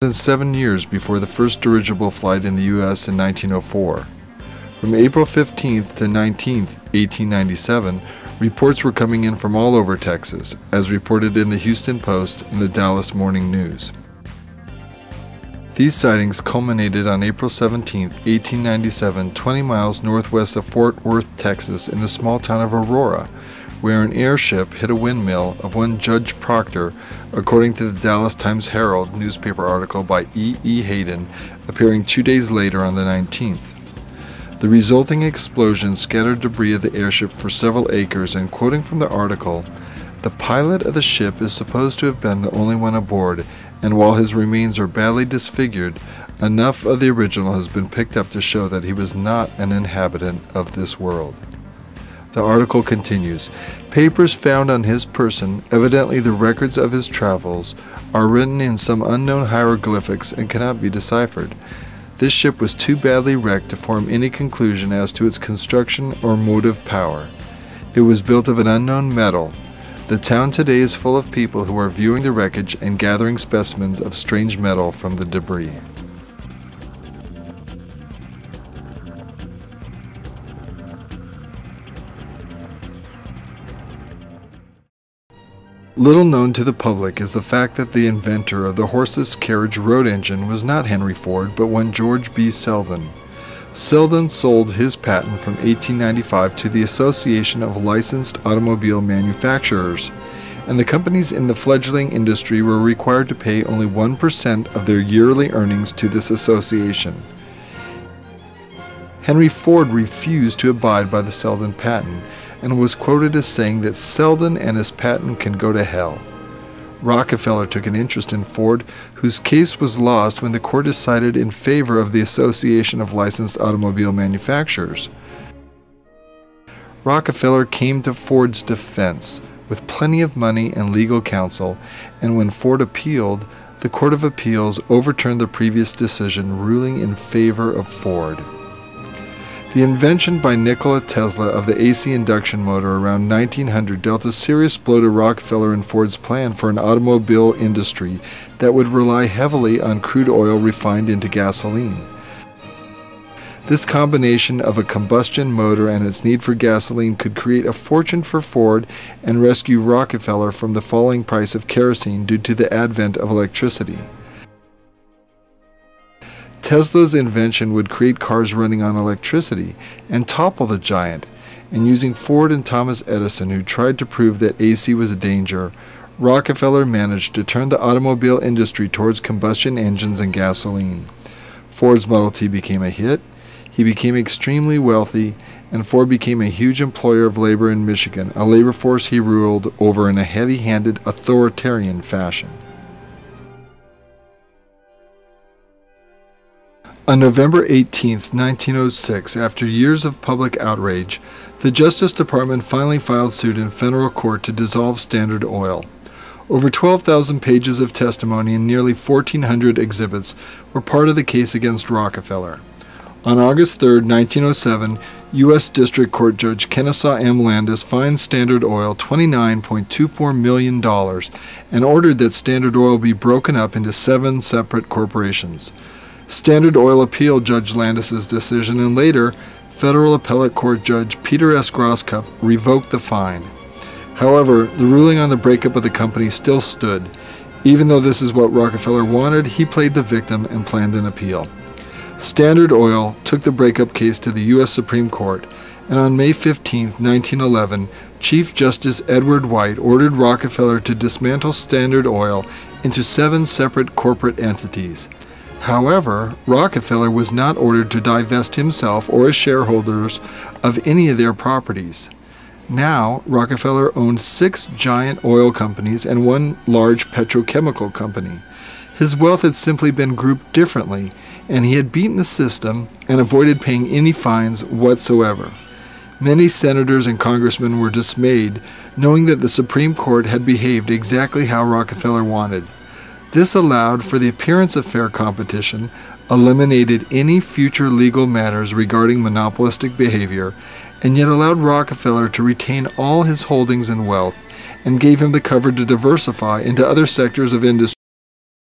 than 7 years before the first dirigible flight in the U.S. in 1904. From April 15th to 19th, 1897, reports were coming in from all over Texas, as reported in the Houston Post and the Dallas Morning News. These sightings culminated on April 17, 1897, 20 miles northwest of Fort Worth, Texas, in the small town of Aurora, where an airship hit a windmill of one Judge Proctor, according to the Dallas Times-Herald newspaper article by E. Hayden, appearing 2 days later on the 19th. The resulting explosion scattered debris of the airship for several acres, and quoting from the article, "The pilot of the ship is supposed to have been the only one aboard, and while his remains are badly disfigured, enough of the original has been picked up to show that he was not an inhabitant of this world." The article continues, "Papers found on his person, evidently the records of his travels, are written in some unknown hieroglyphics and cannot be deciphered. This ship was too badly wrecked to form any conclusion as to its construction or motive power. It was built of an unknown metal. The town today is full of people who are viewing the wreckage and gathering specimens of strange metal from the debris." Little known to the public is the fact that the inventor of the horseless carriage road engine was not Henry Ford, but one George B. Selden. Selden sold his patent from 1895 to the Association of Licensed Automobile Manufacturers, and the companies in the fledgling industry were required to pay only 1% of their yearly earnings to this association. Henry Ford refused to abide by the Selden patent, and was quoted as saying that Selden and his patent can go to hell. Rockefeller took an interest in Ford, whose case was lost when the court decided in favor of the Association of Licensed Automobile Manufacturers. Rockefeller came to Ford's defense with plenty of money and legal counsel, and when Ford appealed, the Court of Appeals overturned the previous decision, ruling in favor of Ford. The invention by Nikola Tesla of the AC induction motor around 1900 dealt a serious blow to Rockefeller and Ford's plan for an automobile industry that would rely heavily on crude oil refined into gasoline. This combination of a combustion motor and its need for gasoline could create a fortune for Ford and rescue Rockefeller from the falling price of kerosene due to the advent of electricity. Tesla's invention would create cars running on electricity and topple the giant, and using Ford and Thomas Edison, who tried to prove that AC was a danger, Rockefeller managed to turn the automobile industry towards combustion engines and gasoline. Ford's Model T became a hit, he became extremely wealthy, and Ford became a huge employer of labor in Michigan, a labor force he ruled over in a heavy-handed, authoritarian fashion. On November 18, 1906, after years of public outrage, the Justice Department finally filed suit in federal court to dissolve Standard Oil. Over 12,000 pages of testimony and nearly 1,400 exhibits were part of the case against Rockefeller. On August 3, 1907, U.S. District Court Judge Kennesaw M. Landis fined Standard Oil $29.24 million and ordered that Standard Oil be broken up into 7 separate corporations. Standard Oil appealed Judge Landis's decision, and later, Federal Appellate Court Judge Peter S. Groscup revoked the fine. However, the ruling on the breakup of the company still stood. Even though this is what Rockefeller wanted, he played the victim and planned an appeal. Standard Oil took the breakup case to the U.S. Supreme Court, and on May 15, 1911, Chief Justice Edward White ordered Rockefeller to dismantle Standard Oil into 7 separate corporate entities. However, Rockefeller was not ordered to divest himself or his shareholders of any of their properties. Now, Rockefeller owned 6 giant oil companies and 1 large petrochemical company. His wealth had simply been grouped differently, and he had beaten the system and avoided paying any fines whatsoever. Many senators and congressmen were dismayed, knowing that the Supreme Court had behaved exactly how Rockefeller wanted. This allowed for the appearance of fair competition, eliminated any future legal matters regarding monopolistic behavior, and yet allowed Rockefeller to retain all his holdings and wealth, and gave him the cover to diversify into other sectors of industry